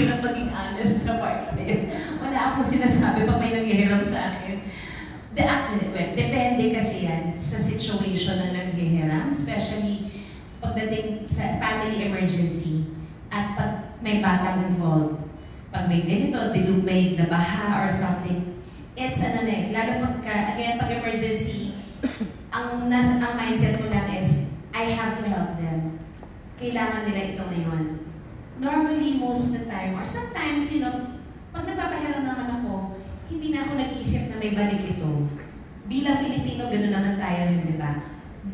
mahirap maging honest sa part na yun. Wala akong sinasabi pag may nanghihiram sa akin. Depende kasi yan sa situation na nanghihiram, especially pagdating sa family emergency at pag may batang involved. Pag may ganito, may nabaha or something, it's lalo pag emergency, ang mindset mo lang is, I have to help them. Kailangan nila ito ngayon. Normally, most of the time, or sometimes, pag nagpapahiram naman ako, hindi na ako nag-iisip na may balik ito. Bilang Pilipino, gano'n naman tayo, hindi ba?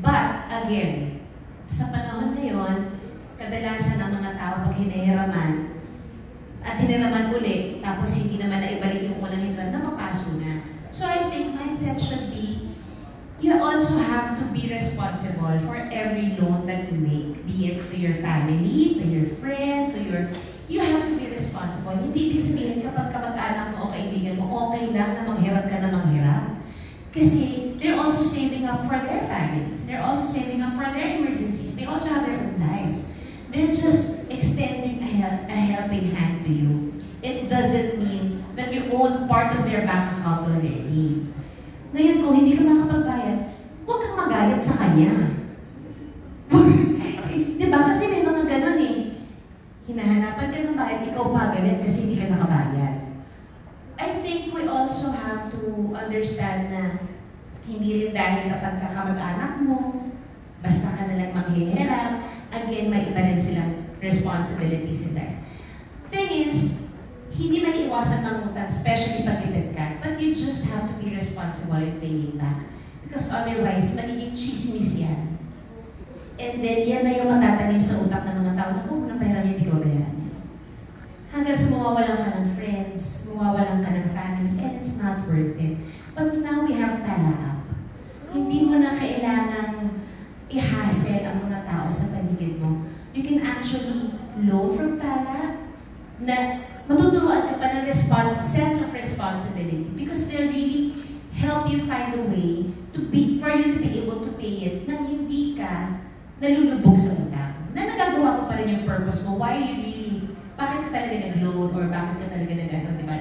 But, again, sa panahon ngayon, kadalasan ng mga tao pag hinihiraman, at hiniraman uli, tapos hindi naman naibalik yung unang hiram na mapaso na. So I think mindset should be, you also have to be responsible for every loan that you make. Be it to your family, to your friend, you have to be responsible. Hindi ibig sabihin kapag kamag-anak mo o kaibigan mo, okay lang na manghiram ka na manghiram. Kasi they're also saving up for their families. They're also saving up for their emergencies. They also have their own lives. They're just extending a helping hand to you. It doesn't mean that you own part of their bank account already. Ngayon, kung hindi ka makapagbayad, huwag kang magalit sa kanya. Diba? Kasi may mga ganun eh. Hinahanapan ka ng bayad, ikaw pa galit kasi hindi ka nakabayad. I think we also have to understand na hindi rin dahil kapag kakamag-anak mo, basta ka nalang manghihiram, again, may iba rin silang responsibilities in life. Thing is, hindi maiiwasan ng utang, especially pag ipid ka, but you just have to be responsible in paying back. Because otherwise, magiging chismis yan. And then, yan na yung matatanim sa utak ng mga tao na kung unang pahiram niya, hindi ko bayaran niya. Hanggang sa mawawalan ka ng friends, mawawalan ka ng family, and it's not worth it. But now we have Tala App. Hindi mo na kailangang i-hassle ang mga tao sa paligid mo. You can actually loan from Tala na matuturuan ka pa ng sense of responsibility because they really help you find a way for you to be able to pay it nang hindi ka nalulubog sa utang. Na nagagawa mo pa rin yung purpose mo. Why you really, bakit ka talaga nag-loan or bakit ka talaga di ba?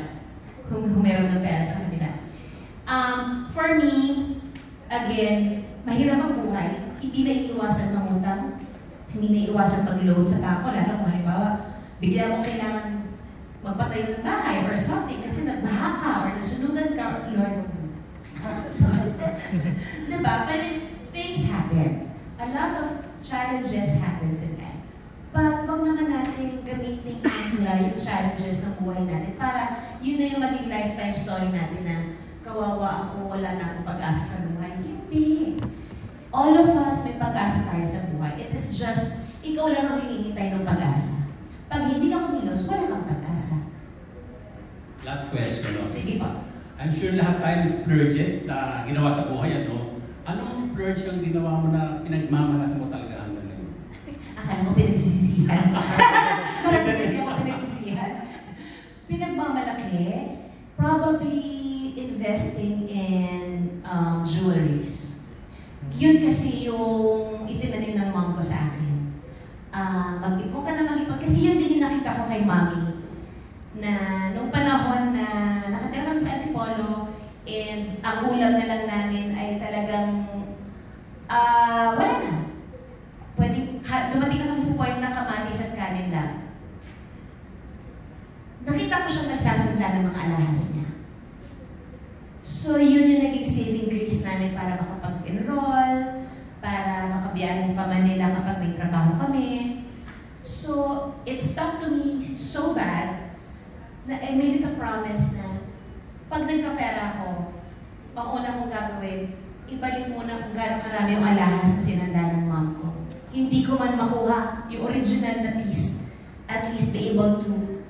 Humeron ng pera sa kanila. For me, again, mahirap ang buhay. Hindi na iiwasan ng utang. Hindi na iiwasan pag-load sa bangko. Lalo kung halimbawa, bigla mo kailangan magpatayo ng bahay or something kasi nagbaha ka or nasunugan ka or Lord, diba? But things happen. A lot of challenges happens in life. But wag naman natin gamitin yung challenges ng buhay natin para yun na yung maging lifetime story natin na kawawa ako, wala na akong pag-asa sa buhay. Hindi. All of us may pag-asa tayo sa buhay. It is just, ikaw lang ang hinihintay ng pag-asa. Pag hindi ka kumilos, wala kang pag-asa. Last question. No? Sige pa. I'm sure lahat tayo splurges na ginawa sa buhay, ano? Anong splurge yung ginawa mo na pinagmamalaki mo talaga ang galing? Akala ko pinagsisisihan. Marami kasi ako pinagsisisihan. Pinagmamalaki, probably investing in jewelries. Yun kasi yung itinanim ng mom ko sa akin. Mag-ipon ka na mag-ipon. Kasi yun din yung nakita ko kay mami. Na nung panahon na nakatira kami sa Antipolo, and ang ulam na lang namin ay talagang wala na. Dumating na kami sa point na kamatis at kanin lang. Nakita ko siyang nagsasanda ng mga alahas niya. So yun yung naging saving grace namin para makapag-enroll, para makabiyahin pa Manila kapag may trabaho kami. So it stuck to me so bad na I made it a promise na pag nagkapera ako, ang una kong gagawin, ibalik muna kung gano'ng karami yung alahas na sinanda ng mom ko. Hindi ko man makuha yung original na piece, at least be able to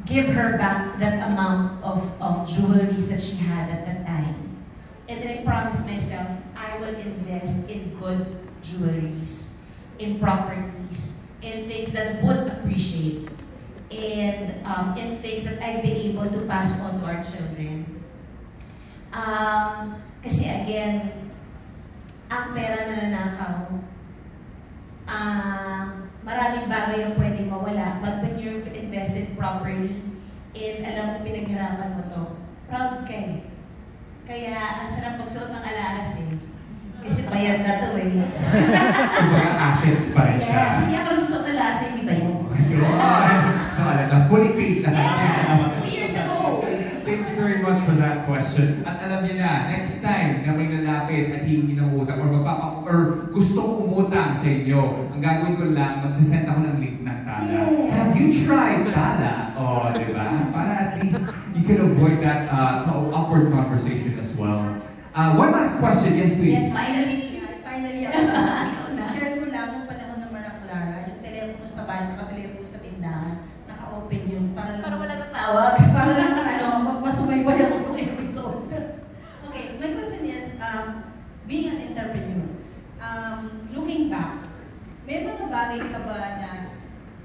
give her back that amount of jewelries that she had at that time. And then I promised myself, I will invest in good jewelries, in properties, in things that would appreciate, and in things that I'd be able to pass on to our children. Kasi again, ang pera na nanakaw, maraming bagay ang pwedeng mawala, but when you're invested properly, and alam mo pinaghirapan mo to, proud ka eh. Kaya ang sarap magsuot ng alahas eh. Kasi bayad na to eh. Kumbaga assets pa rin siya. Yes, hindi ako nagsusuot ng alahas, hindi bayad. Yun! So, alam na, fully paid na. Yes, 2 years ago. Thank you very much for that question. At alam niyo na, next time na may lalapit at hingi ng utang or gustong umutang sa inyo, ang gagawin ko lang, magsasend ako ng link ng Tala. Yes. Have you tried Tala? Oh, di ba? Para at least you can avoid that awkward conversation as well. One last question. Yes, please. Yes, finally. Finally, share ko lang yung panahon ng Mara Clara, yung telepono sa bayan, saka telepono sa tindahan, naka-open yung para Wala nang tawag. para lang masumaybay ako ng episode. Okay, my question is, being an entrepreneur, looking back, may mga bagay ka ba na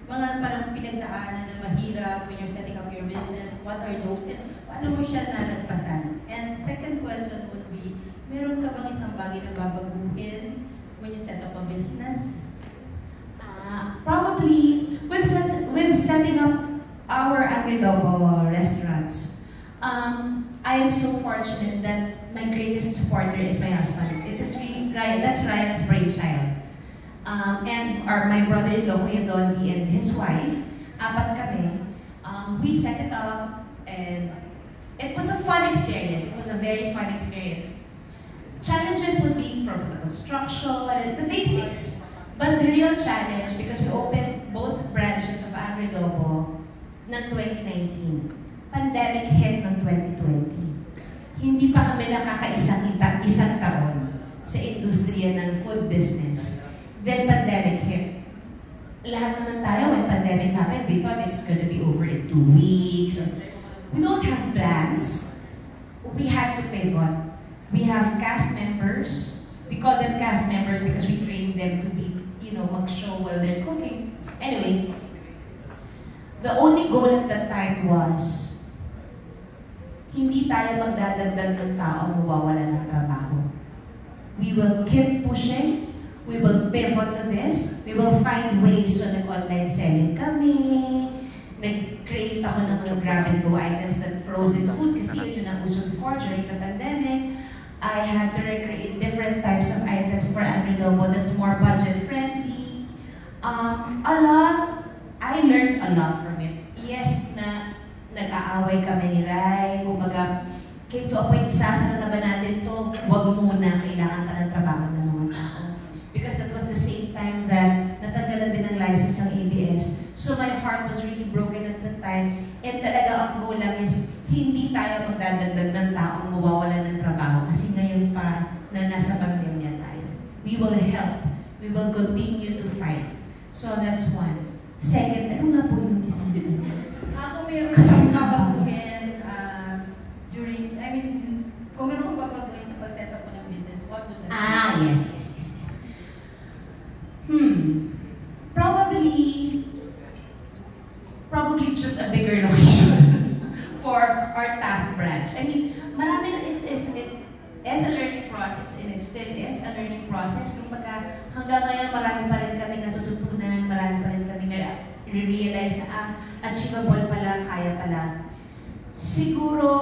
mga parang pinagdaanan na mahirap when you're setting up your business? What are those? And paano mo siya nalagpasan? And second question would be, meron ka bang isang bagay na babaguhin when you set up a business? Probably with setting up our Agridobo restaurants. I am so fortunate that my greatest supporter is my husband. It is really Ryan. That's Ryan's brainchild. And my brother-in-law, Kuya Dondi, and his wife, apat kami. We set it up, and it was a fun experience. It was a very fun experience. Challenges would be from the construction, the basics. But the real challenge, because we opened both branches of Agridobo ng 2019, pandemic hit ng 2020. Hindi pa kami nakakaisang isang taon sa industriya ng food business. Then pandemic hit. Lahat naman tayo, when pandemic happened, we thought it's gonna be over in 2 weeks. We don't have plans. We had to pivot. We have cast members. We call them cast members because we train them to be, mag-show while they're cooking. Anyway, the only goal at that time was hindi tayo magdadagdag ng tao mawawala ng trabaho. We will keep pushing. We will pivot to this. We will find ways. So nag-online selling kami. Nag-create ako ng mga grab-and-go items like frozen food kasi yun ang uso before during the pandemic. I had to recreate different types of items for Agridobo that's more budget-friendly. I learned a lot from it. Yes, na nag-aaway kami ni Rai. Kumbaga, came to a point, isasara na ba natin to? Huwag muna, kailangan ka ng trabaho ng mga tao. Because that was the same time that natanggalan din ng license ang ABS. So my heart was really broken at the time. And talaga ang goal lang is, hindi tayo magdadagdag ng taong mawawala ng trabaho kasi ngayon pa na nasa pandemya tayo. We will help. We will continue to fight. So that's one. Second, ano na po yung isang Ako meron kang babaguhin kung meron kang babaguhin sa pag-set up mo ng business, what would that be? Yes. Probably just a bigger location for our Taft branch. I mean, marami na it is a learning process, and it still is a learning process. Kumbaga, hanggang ngayon marami pa rin kami natututunan, marami pa rin kami na-realize na achievable pala, kaya pala. Siguro,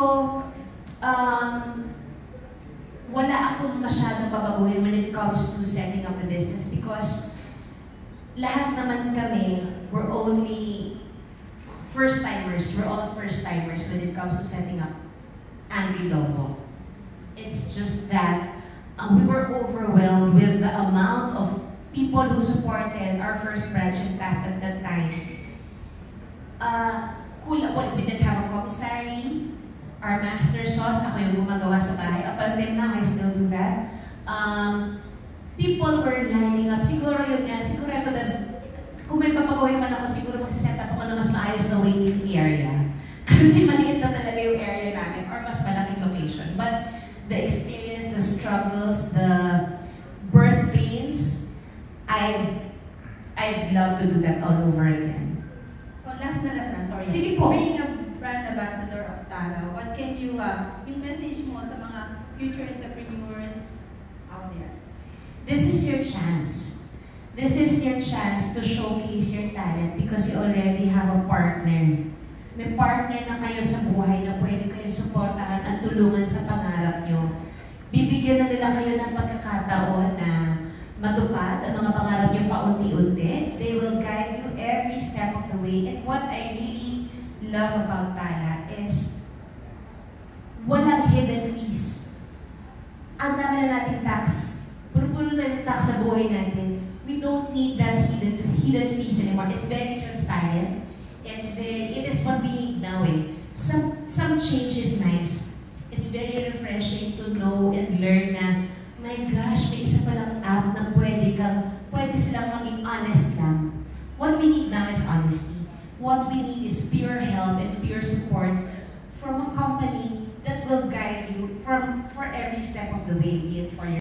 wala akong masyadong babaguhin when it comes to setting up the business because lahat naman kami, we're only first-timers. We're all first-timers when it comes to setting up Agridobo. It's just that we were overwhelmed with the amount of people who supported our first branch in Taft at that time. We didn't have a commissary. Our master sauce, ako yung gumagawa sa bahay. Up until now, I still do that. People were lining up. Siguro yun nga, siguro ako kung may papagawin man ako, siguro magsiset up ako na mas maayos na waiting area. Kasi maliit na talaga yung area namin or mas malaking location. But the experience, the struggles, the birth pains, I'd love to do that all over again. Last na, sorry. Sige po. Being a brand ambassador of Tala, what can you, yung message mo sa mga future entrepreneurs out there? This is your chance. This is your chance to showcase your talent because you already have a partner may partner na kayo sa buhay na pwede kayo suportahan at tulungan sa pangarap nyo. Bibigyan na nila kayo ng pagkakataon na matupad ang mga pangarap nyo paunti-unti. They will guide you every step of the way. And what I really love about Tala is walang hidden fees. Ang dami na nating tax. Puro-puro na yung tax sa buhay natin. We don't need that hidden fees anymore. It's very transparent. It is what we need now eh. Some change is nice. It's very refreshing to know and learn na, my gosh, may isa palang app na pwede silang maging honest lang. What we need now is honesty. What we need is pure help and pure support from a company that will guide you for every step of the way, be it for your